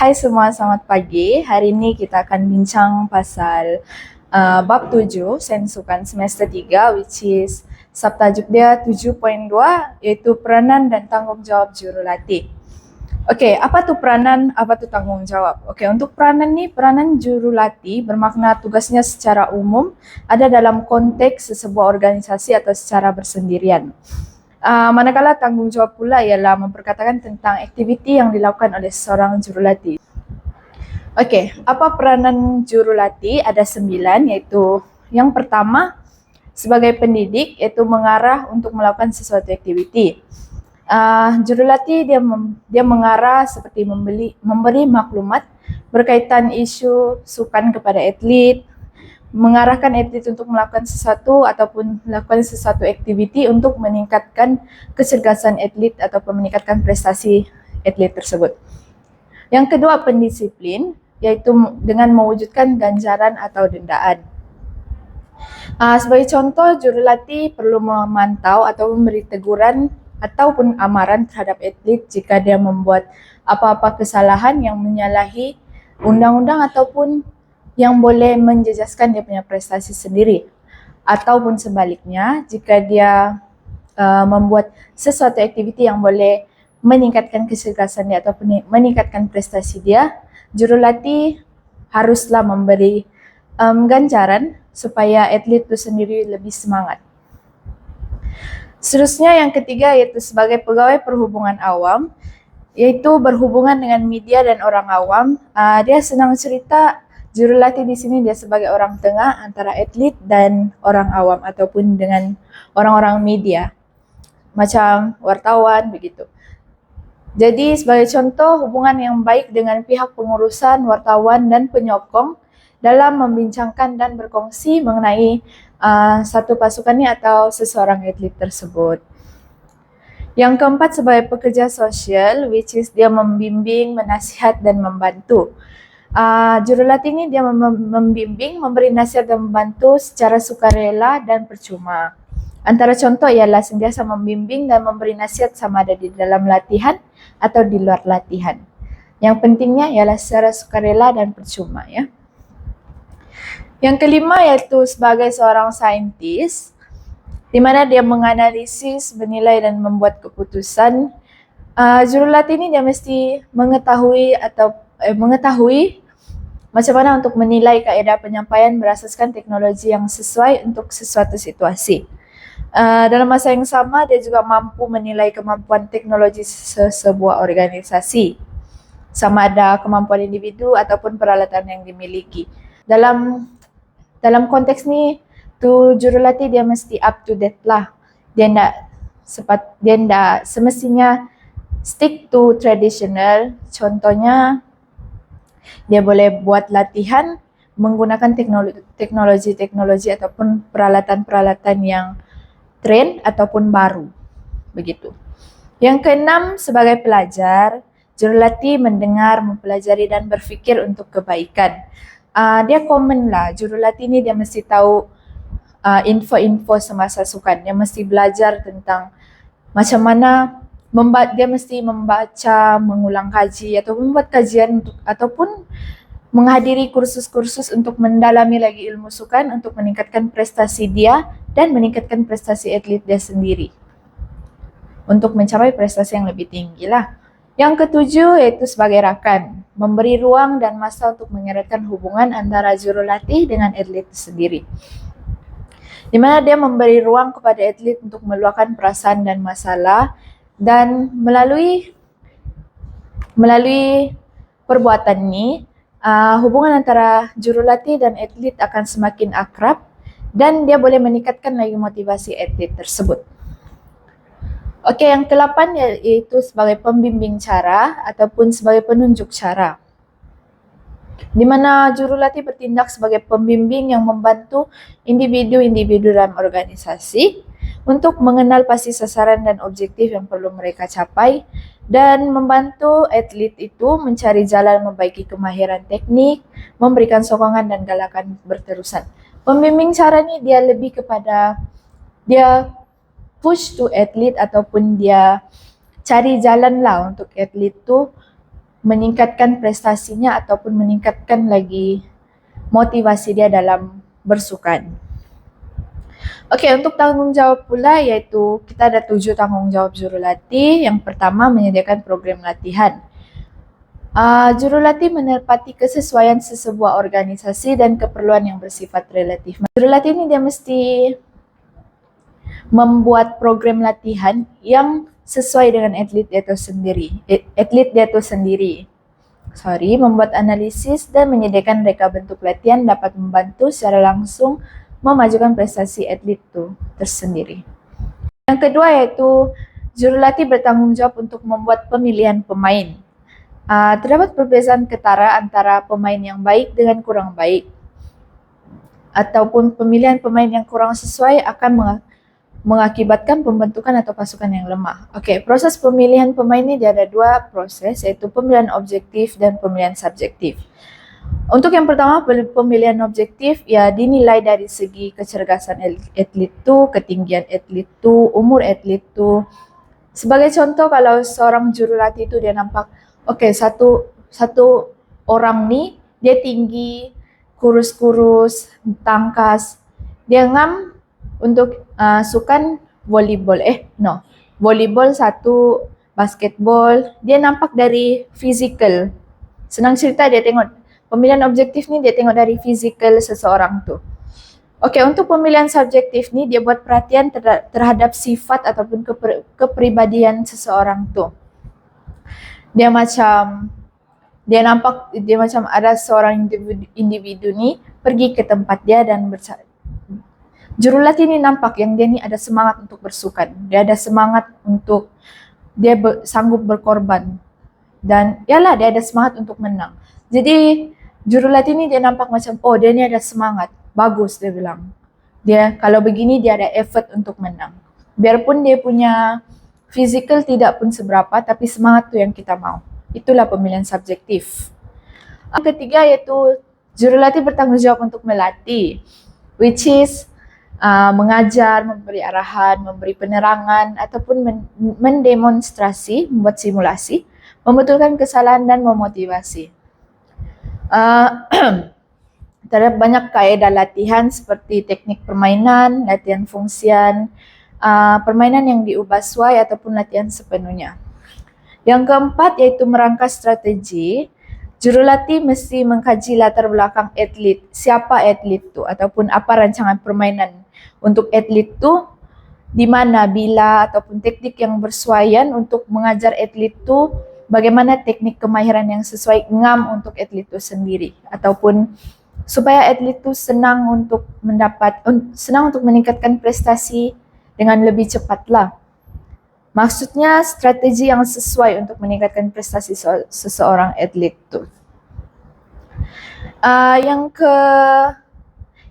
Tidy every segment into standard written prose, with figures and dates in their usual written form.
Hai semua, selamat pagi. Hari ini kita akan bincang pasal bab 7, Sensukan semester 3, which is subtajuk dia 7.2, iaitu peranan dan tanggungjawab jurulatih. Okey, apa tu peranan, apa tu tanggungjawab? Okey, untuk peranan ni, peranan jurulatih bermakna tugasnya secara umum ada dalam konteks sesebuah organisasi atau secara bersendirian. Manakala tanggungjawab pula ialah memperkatakan tentang aktiviti yang dilakukan oleh seorang jurulatih. Okey, apa peranan jurulatih? Ada 9, iaitu yang pertama sebagai pendidik, iaitu mengarah untuk melakukan sesuatu aktiviti. Jurulatih dia mengarah seperti memberi maklumat berkaitan isu sukan kepada atlet, mengarahkan atlet untuk melakukan sesuatu ataupun melakukan sesuatu aktiviti untuk meningkatkan kecergasan atlet ataupun meningkatkan prestasi atlet tersebut. Yang kedua, pendisiplin, iaitu dengan mewujudkan ganjaran atau dendaan. Sebagai contoh, jurulatih perlu memantau atau memberi teguran ataupun amaran terhadap atlet jika dia membuat apa-apa kesalahan yang menyalahi undang-undang ataupun yang boleh menjejaskan dia punya prestasi sendiri. Ataupun sebaliknya, jika dia membuat sesuatu aktiviti yang boleh meningkatkan kecergasan dia ataupun meningkatkan prestasi dia, jurulatih haruslah memberi ganjaran supaya atlet itu sendiri lebih semangat. Seterusnya yang ketiga iaitu sebagai pegawai perhubungan awam, iaitu berhubungan dengan media dan orang awam. Dia senang cerita, jurulatih di sini dia sebagai orang tengah antara atlet dan orang awam ataupun dengan orang-orang media, macam wartawan begitu. Jadi sebagai contoh, hubungan yang baik dengan pihak pengurusan, wartawan dan penyokong dalam membincangkan dan berkongsi mengenai satu pasukan ni atau seseorang atlet tersebut. Yang keempat, sebagai pekerja sosial, which is dia membimbing, menasihat dan membantu. Jurulatih ni dia membimbing, memberi nasihat dan membantu secara sukarela dan percuma. Antara contoh ialah sentiasa membimbing dan memberi nasihat sama ada di dalam latihan atau di luar latihan. Yang pentingnya ialah secara sukarela dan percuma, ya. Yang kelima iaitu sebagai seorang saintis, di mana dia menganalisis, menilai dan membuat keputusan. Jurulatih ini dia mesti mengetahui macam mana untuk menilai kaedah penyampaian berasaskan teknologi yang sesuai untuk sesuatu situasi. Dalam masa yang sama, dia juga mampu menilai kemampuan teknologi sebuah organisasi, sama ada kemampuan individu ataupun peralatan yang dimiliki. Dalam konteks ni, jurulatih dia mesti up to date lah. Dia ndak semestinya stick to traditional. Contohnya, dia boleh buat latihan menggunakan teknologi ataupun peralatan-peralatan yang trend ataupun baru. Begitu. Yang keenam, sebagai pelajar, jurulatih mendengar, mempelajari dan berfikir untuk kebaikan. Dia common lah, jurulatih ni dia mesti tahu info-info semasa sukan. Dia mesti belajar tentang macam mana dia mesti membaca, mengulang kaji atau membuat kajian ataupun menghadiri kursus-kursus untuk mendalami lagi ilmu sukan untuk meningkatkan prestasi dia dan meningkatkan prestasi atlet dia sendiri untuk mencapai prestasi yang lebih tinggi lah. Yang ketujuh iaitu sebagai rakan, memberi ruang dan masa untuk mengeratkan hubungan antara jurulatih dengan atlet sendiri, di mana dia memberi ruang kepada atlet untuk meluahkan perasaan dan masalah, dan melalui perbuatan ini, hubungan antara jurulatih dan atlet akan semakin akrab dan dia boleh meningkatkan lagi motivasi atlet tersebut. Okey, yang ke-8 iaitu sebagai pembimbing cara ataupun sebagai penunjuk cara, di mana jurulatih bertindak sebagai pembimbing yang membantu individu-individu dalam organisasi untuk mengenal pasti sasaran dan objektif yang perlu mereka capai dan membantu atlet itu mencari jalan memperbaiki kemahiran teknik, memberikan sokongan dan galakan berterusan. Pembimbing cara ni dia lebih kepada dia push to atlet ataupun dia cari jalan lah untuk atlet tu meningkatkan prestasinya ataupun meningkatkan lagi motivasi dia dalam bersukan. Oke, untuk tanggung jawab pula yaitu kita ada 7 tanggung jawab jurulatih. Yang pertama menyediakan program latihan. Jurulatih menepati kesesuaian sesebuah organisasi dan keperluan yang bersifat relatif. Jurulatih ini dia mesti membuat program latihan yang sesuai dengan atlet dia itu sendiri. Membuat analisis dan menyediakan reka bentuk latihan dapat membantu secara langsung memajukan prestasi atlet itu tersendiri. Yang kedua yaitu jurulatih bertanggung jawab untuk membuat pemilihan pemain. Terdapat perbezaan ketara antara pemain yang baik dengan kurang baik, ataupun pemilihan pemain yang kurang sesuai akan mengakibatkan pembentukan atau pasukan yang lemah. Oke, proses pemilihan pemain ini ada 2 proses, yaitu pemilihan objektif dan pemilihan subjektif. Untuk yang pertama, pemilihan objektif ya dinilai dari segi kecerdasan atlet itu, ketinggian atlet itu, umur atlet itu. Sebagai contoh, kalau seorang jurulatih itu dia nampak satu orang nih dia tinggi, kurus-kurus, tangkas. Dia ngam untuk sukan volleyball. Volleyball satu, basketball. Dia nampak dari physical. Senang cerita dia tengok pemilihan objektif nih, dia tengok dari physical seseorang tuh. Oke, untuk pemilihan subjektif nih dia buat perhatian terhadap sifat ataupun kepribadian seseorang tuh. Dia macam ada seorang individu nih pergi ke tempat dia dan jurulatih ini nampak yang dia ni ada semangat untuk bersukan. Dia ada semangat untuk dia sanggup berkorban. Dan dia ada semangat untuk menang. Jadi jurulatih ini dia nampak macam dia ni ada semangat. Bagus dia bilang. Dia kalau begini dia ada effort untuk menang. Biarpun dia punya physical tidak pun seberapa, tapi semangat tu yang kita mau. Itulah pemilihan subjektif. Yang ketiga yaitu jurulatih bertanggung jawab untuk melatih, which is mengajar, memberi arahan, memberi penerangan ataupun mendemonstrasi, membuat simulasi, membetulkan kesalahan dan memotivasi. Terdapat banyak kaedah latihan seperti teknik permainan, latihan fungsian, permainan yang diubah sesuai ataupun latihan sepenuhnya. Yang keempat yaitu merangkas strategi. Jurulatih mesti mengkaji latar belakang atlet, siapa atlet itu ataupun apa rancangan permainan untuk atlet itu, di mana, bila ataupun teknik yang bersesuaian untuk mengajar atlet itu, bagaimana teknik kemahiran yang sesuai ngam untuk atlet itu sendiri, ataupun supaya atlet itu senang untuk meningkatkan prestasi dengan lebih cepatlah. Maksudnya strategi yang sesuai untuk meningkatkan prestasi seseorang atlet itu.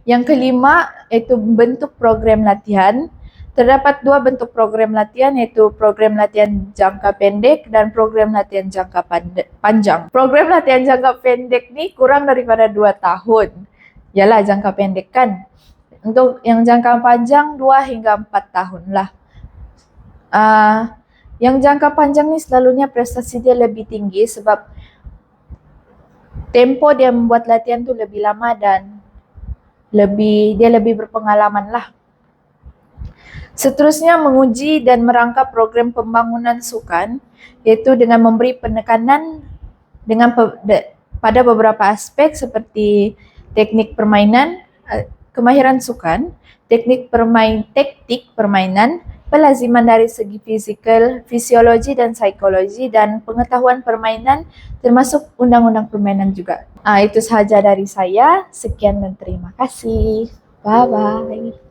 Yang kelima yaitu bentuk program latihan. Terdapat 2 bentuk program latihan, yaitu program latihan jangka pendek dan program latihan jangka panjang. Program latihan jangka pendek ni kurang daripada 2 tahun. Yalah jangka pendek kan. Untuk yang jangka panjang 2 hingga 4 tahun lah. Yang jangka panjang ni selalunya prestasi dia lebih tinggi sebab tempo dia membuat latihan tu lebih lama dan dia lebih berpengalaman lah. Seterusnya menguji dan merangkap program pembangunan sukan, yaitu dengan memberi penekanan pada beberapa aspek seperti teknik permainan, kemahiran sukan, teknik permainan, pelaziman dari segi fisikal, fisiologi dan psikologi, dan pengetahuan permainan termasuk undang-undang permainan juga. Itu sahaja dari saya. Sekian dan terima kasih. Bye-bye.